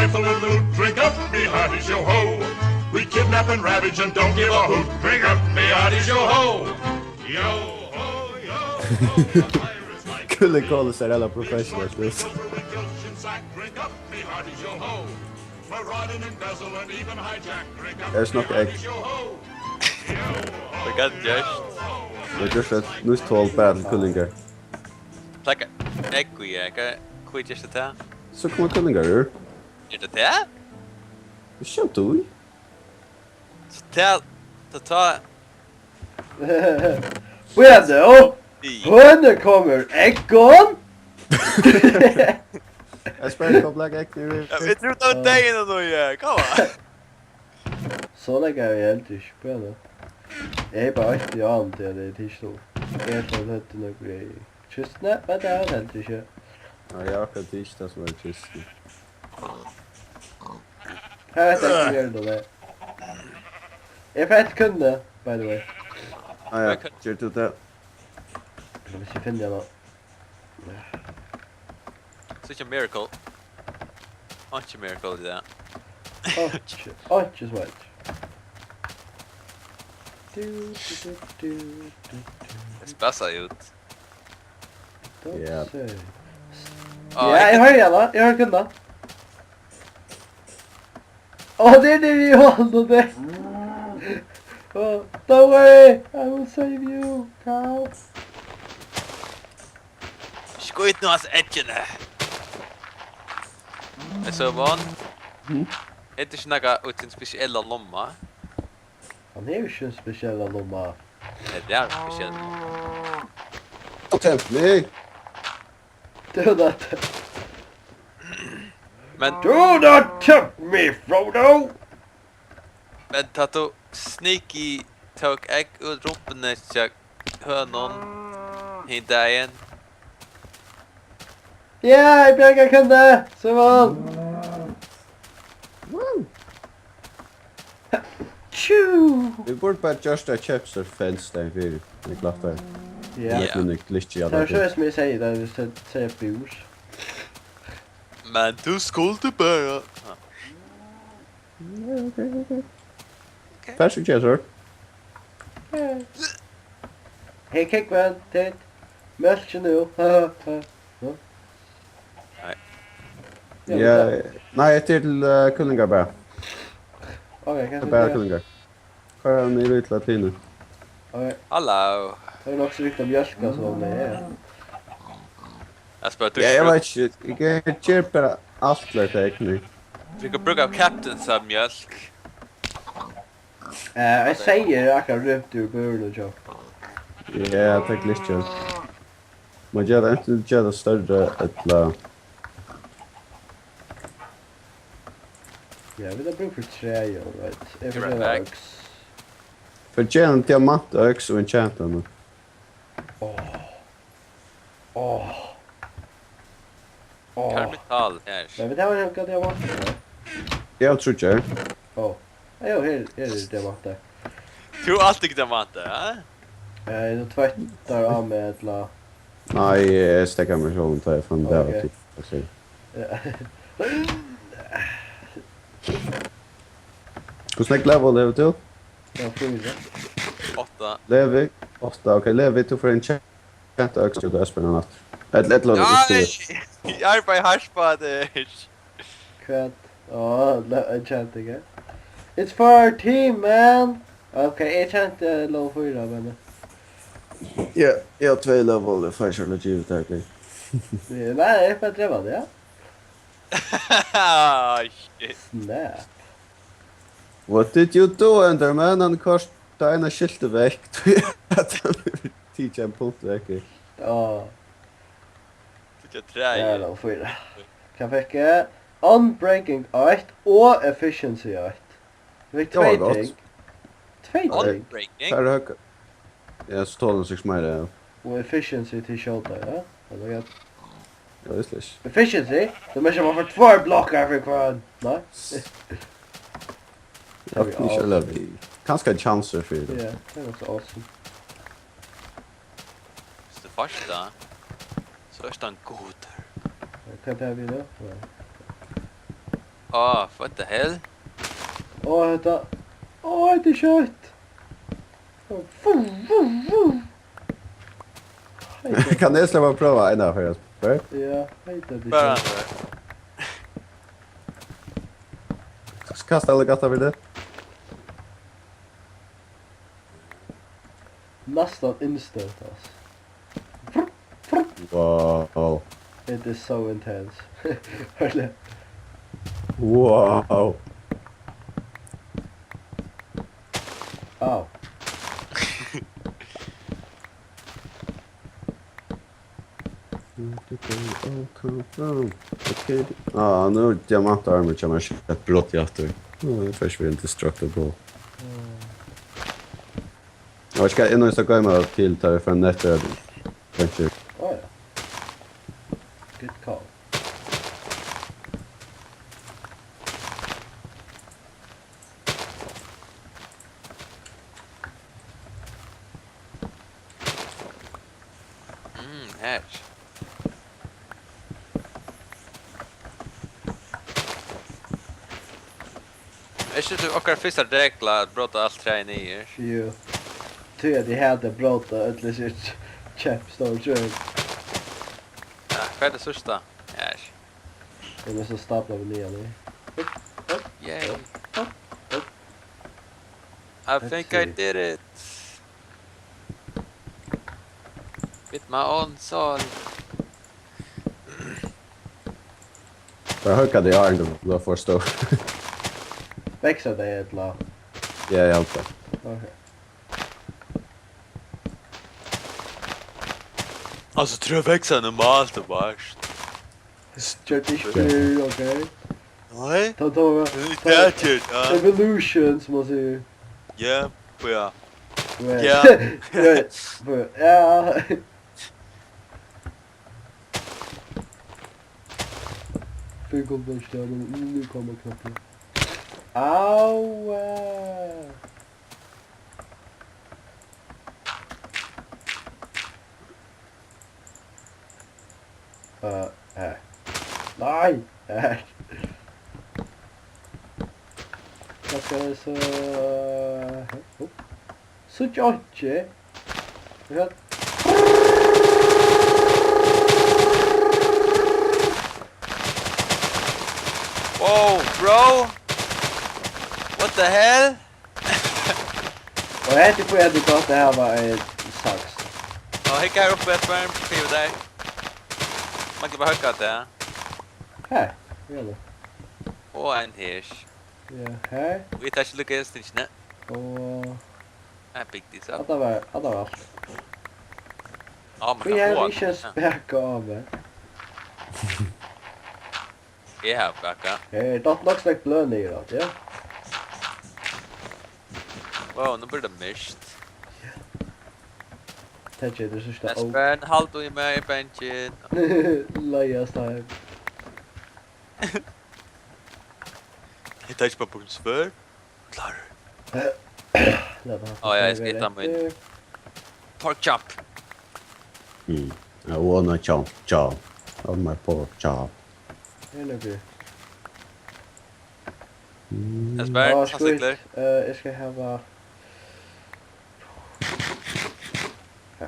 rifle and loot. Drink up, me hearties, yo ho. We kidnap and ravage and don't give a hoot. Drink up, me hearties, yo ho. Yo ho, yo ho. Skulle kolla sig alla professionals visst. Drink up, me hearties, yo ho. Maraud and embezzle and even hijack. Drink up, There's me no egg. hearties, yo ho. We got just. Det är just ett nytt håll battle kullingar. Plaka. Equiä, quit just det. Så kommer kullingar ur. Är det det? Det känns du. Ta. Bueno, nu kommer Egon. Jag spelar på Black Egg nu. Jag tror inte att det är något ja. Kom on. Så lägger jag helt i spelet. Jag är bara alltid an till det till stå. Jag har hört några grejer. Just nej, men det är helt inte. Ja, jag kan inte det som är just. Jag vet inte hur det är. Jag får ett kunde, by the way. Ja, gör du det? Jag vill se finna något. Such a miracle. Such a miracle det. Oh, just wait. Det spassa ut. Ja. Ja, jag hör alla. Jag hör kunde. Åh, det är det vi håller det. Oh, don't worry, I will save you, cow. Skjut nu hans edgene. Jag så van. Är det snacka ut sin speciella lomma? Han är ju inte en speciell lomma. Det är speciell. Temp mig. Do not. Men Do not tempt me, Frodo! men Tato sneaky tog ägg ur rumpen jag hönon hindra igen. Ja, jag björkar kunde! Så var Tju! Vi borde bara just a chapter fence där vi är klart där. Ja. Jag kunde glitcha Det är så som jag säger där vi säger bors. Men du skulle bara. Fast you sir. Hej Kickman, det mölk nu. Ja, nej till kullingar bara. Okej, kan Bara du kullingar. Kör ni ut latino. Okej, Hallå. det är också riktigt mjölka som det är. Jag spelar Ja, jag tusch. vet inte. Jag köper allt lite teknik. Vi kan bruka captain som mjölk. Jag säger att jag röpt ur början och jobb. Ja, jag tänkte glitcha. Man gör inte göra större eller... Ja, vi har brukt för trä, right? You're right back. För tjäna en diamant och också en chantan. Karmetal här. Men vet du vad jag kan vara? Jag tror inte. Ja, här är det vart där. Du alltid diamanter, ja? Jag tvättar av med ett la. Nej, jag stäcker mig så inte från där Okej. typ. Okej. Hur snägt level lever till? Jag fyra. 8. Levi. 8. Okej, Levi tog för en chanta också till Espen och natt. Ett låt Nej! det. Jag är på harspades. Kvätt. Ja, en chanting. It's for our team, man! Okej, jag känner inte låg fyra, men... Ja, jag har 2 level. Det får jag köra givet här. Okej. Nej, det är för att träffa det, ja. Shit. Snap. What did you do, Enderman? Han kostade ena skyltet väck. Att han teach en punkt väck. Ja, Jag det är träger. låg fyra. Kan fick Unbreaking 8 och Efficiency 8. Vi fick Ja, två gott. ting. Två ting. Unbreaking. Här hög. Ja, så tar den 6 mer. Och Efficiency till Shota, ja. Det var gott. Ja, just det. Efficiency? De är som för 2 blockar för kvar. Nej? Jag kan inte köra Levi. Kanske en chanser för det. Ja, det var så awesome. Det första. Så är han god. Kan det vi då? Oh, what the hell? Þetta er kött. Kan jag släppa prova en av er? Ja, heter det Bara kött. Kasta alla gata vid det. Nästan instant alltså. Wow. It is so intense. Hörde. Wow. Au. Okej. Ja, nu diamantarmor kan man köpa ett brott i efter. Nu försvinner indestructible. Jag ska ännu så gå med till ta från nätet. Thank you. Oh ja. Good call. Hatch. Är inte du okkar första regla att brotta allt trä ner? Jo. Tror jag de hade bråta eller sitt käppstor tror jag. Ja, vad är det första? Hatch. De är så staplar vi ner nu. Yay. Up. I think I did it. With my own soul. Jag hökade i arm då förstå. Växer det ett lag. Ja, jag hjälper. Okej. Alltså tror jag växer normalt och värst. Strategy, okej. Nej. Ta Det är typ. evolution som man säger. Ja, ja. Ja. Ja. Ja. Fick nu kommer knappen. Au! Nej! Jag ska så... Så George. Whoa, bro! What the hell? Och jag heter på att det här var en sax. Ja, hicka här uppe ett värmpiv där. Man kan bara höcka det här. Här, really? Och en hirs. Ja, här. Vi tar inte lyckas till snä. Och... Jag picked this Att up. det var allt. Ja, man Vi kan få har allt. inte späcka av det. Jag har backa. Det looks like blöd i det, ja? Wow, nu blir det mist. Tänker du sista Jag spär en halv i mig i benchen. Lejas time. Jag tar inte på punkt spör. Klar. Ja, jag ska hitta min. Pork chop. I wanna chomp chomp on my pork chop. Det är nog det. Jag spär, Ja, han skit. cyklar. Jag ska häva... Ja.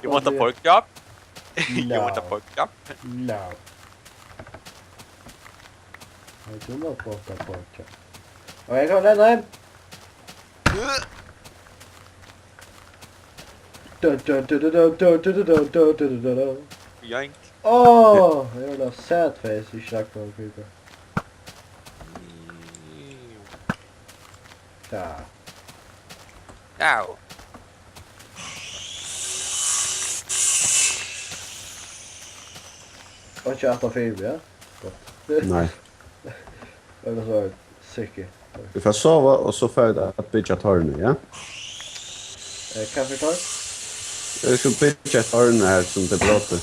You want a pork chop? No. You want a pork chop? No. I do not want that pork chop. Och jag kommer lämna hem. Yoink. Åh! Jag vill ha sad face i Shackman Creeper. Ja. Ow. Och inte äta film, ja? Nej. Jag vill ha sicker. Vi får sova och så får jag att bygga torn, ja? Kaffetorg? Jag ska bygga ett torn här som det blåter.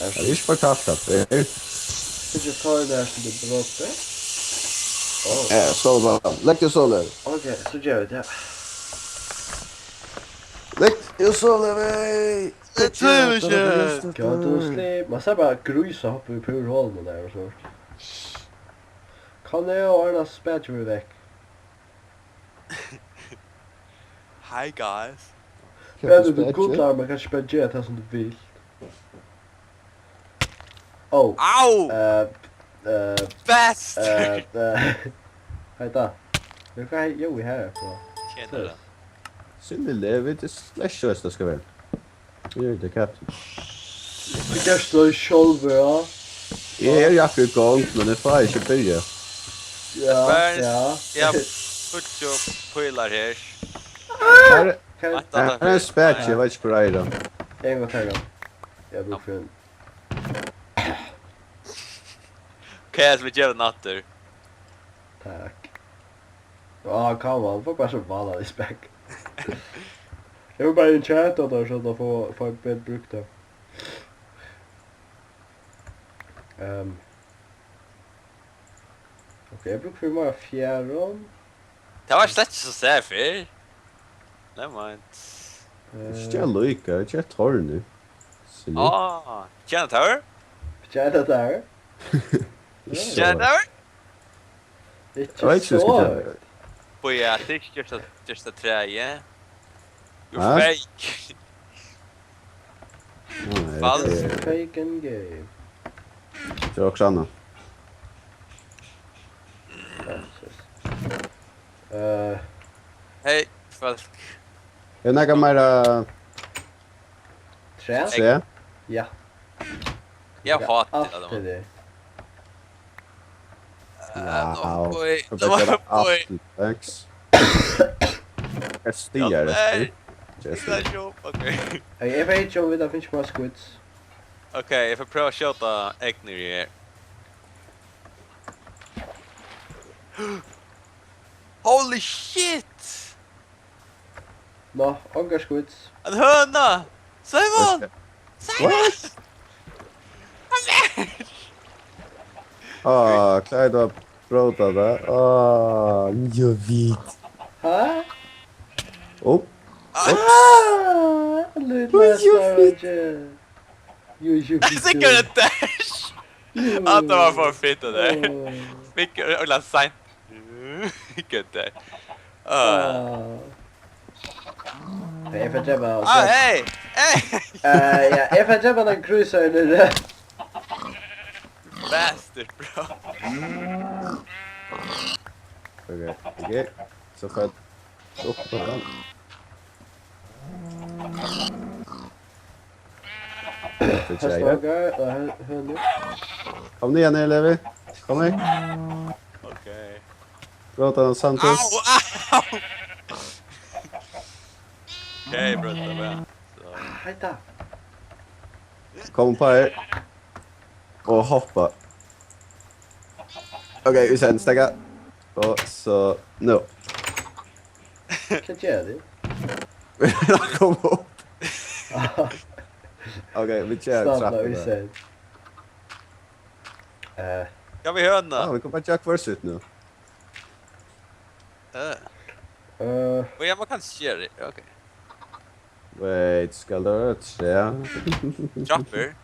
Jag har inte fortalt att det är. Kaffetorg där som det blåter? Ja, så bara. Lägg dig så där. Okej, så gör vi det. Lägg dig så där. Gå du sleep. Man ser bara grus och hoppa i purhålen där och så. Kan jag ordna spädjur väck? Hi guys. Ja, du godlar man kan spädjura det som du vill. Oh. Au! Best! Heita. Nu kan jag jo här så. Tjena då. Synnerlig, vet du, slashlöst det ska vara. Det är det kapten. Det kanske står själv ja. Jag är jakka igång, men det får inte börja. Ja. Jag put your pillar här. Här är en spätch, jag vet inte på dig då. En gång till. Jag brukar för en. Okej, jag vill göra natter. Tack. Ja, kan man. Får bara så valla i späck. Jag vill bara enchanta där så att de får ett bättre bruk där. Okej, jag brukar för många fjärron. Det var slett inte så säkert. Never mind. Stjäl lika, jag är torr nu. Tjena Tower. Tjena där. Tjena Tower. Inte Jag vet inte hur jag ska så. göra. Poetic, just a träje. You're Ah. fake. Falskt. Fake and game. Det är också annat. Hej, falsk. Jag nägar mera Trä? se. Ja. Jag hatar Allt dem. det. Wow. Oj, Jag de var vet oj. Thanks. Jag stiger det. Okej. Jag vet inte om det finns bara squids. Okej, jag får pröva att köta äggner i er. Holy shit! Nå, ongar squids. En höna! Simon! What? Kläd var brådade. Jag vet. Ha? Oh, Lite mer you Säkert en dash! Allt var för fitta där. Vilket och sign. Vilket där. Jag får träffa. Hej! Hej! Ja, jag får träffa den cruisern nu. Bastard bro. okej. Så får jag upp på den. Hästlagar, hönor. Kom ner ner Levi. Kom ner. Okej. Prata om Santos. Au! Okej brötta med. Heita. Kom på er. Och hoppa. Okej, vi sen stäcka. Och så nu. Kan göra det. Kom upp. Okej, vi kör Snabbt trappan vi där. sen. Kan vi höna? Vi kommer Jack först ut nu. Och jag kan köra det. Okej. Wait, ska det trä? Trapper.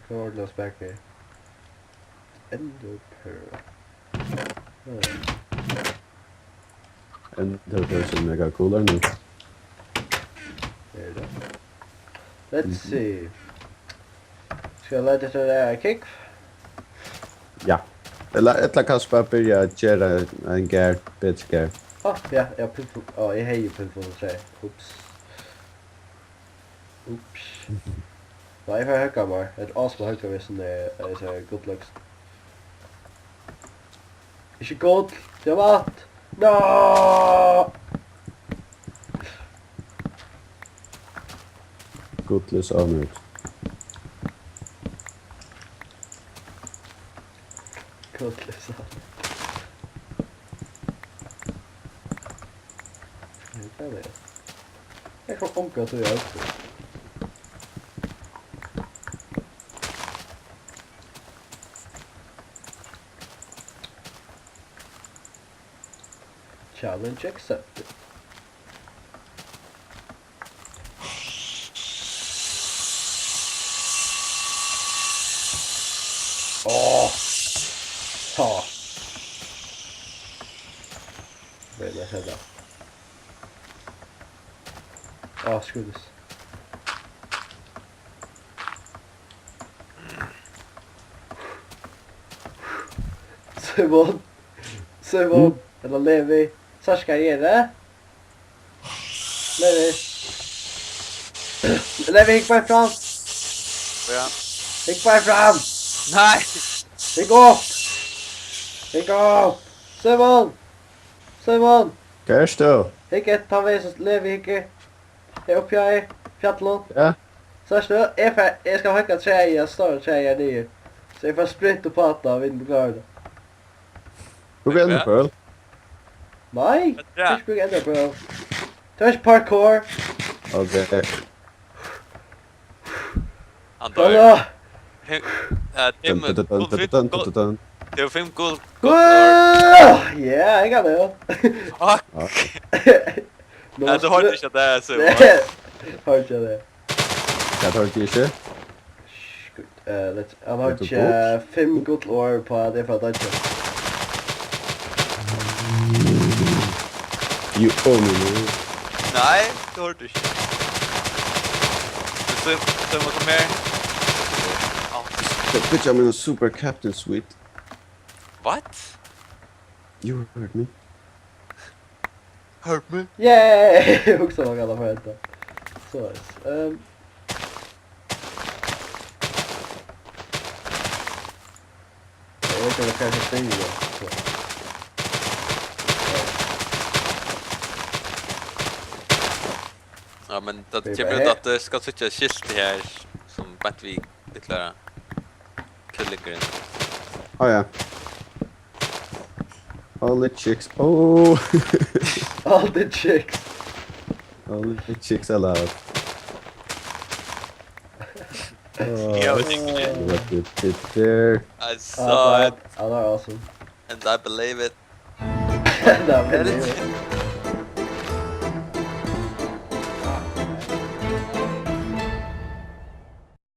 Cordless back here. Ender pearl. En version mega cooler nu. There it is. Let's see. Ska jag lägga det där kick? Ja. Eller kanske bara börja göra en gär, bitch gär. Ja, jag pullade. Ja, jag hejar på det där. Oops. Nej, jag får höga bara. Ett asma höga hvis det är så good looks. Inte gott. Det var allt. No! Godless honored. Good looks. Jag kommer omka så jag också. Challenge accepted. Oh! Oh! Wait, let's head up. Oh, screw this. Simon, eller Levi. Så ska jag ge det. Levi. Levi, gick bara fram. Ja. Gick bara fram. Nej! Gick upp. Gick upp. Simon. Kersto. Gick ett ta vis Levi gick. Jag upp jag är. Fjattlån. Ja. Så nu, jag ska hacka tjejer, större tjejer ner. Så jag får sprinta på att av in på garden. Hur går det Pearl? Nej, Ja. jag ska ändra på. Törs parkour. Okej. Han dör. Kolla! Det var 5 guld. Ja, jag kan det. Fuck! Ja, Du har inte det här så. Har inte det. Jag tar inte inte. Jag har inte 5 guld år på det för att inte. You owe me. Nej, det har du inte. Så man kommer här. That bitch, I'm in a super captain suite. What? You heard me. Hurt me? Yay! Jag också någon annan för detta. Så, jag vet inte vad kanske stänger då. Ja, men det kommer ut att det ska sitta kilt här som Battvik deklara. Kullegren. Oh ja. All the chicks. Oh. All the chicks. All the chicks allowed. Yo, What you did there. I saw it Alla är awesome. and I believe it. Det är väldigt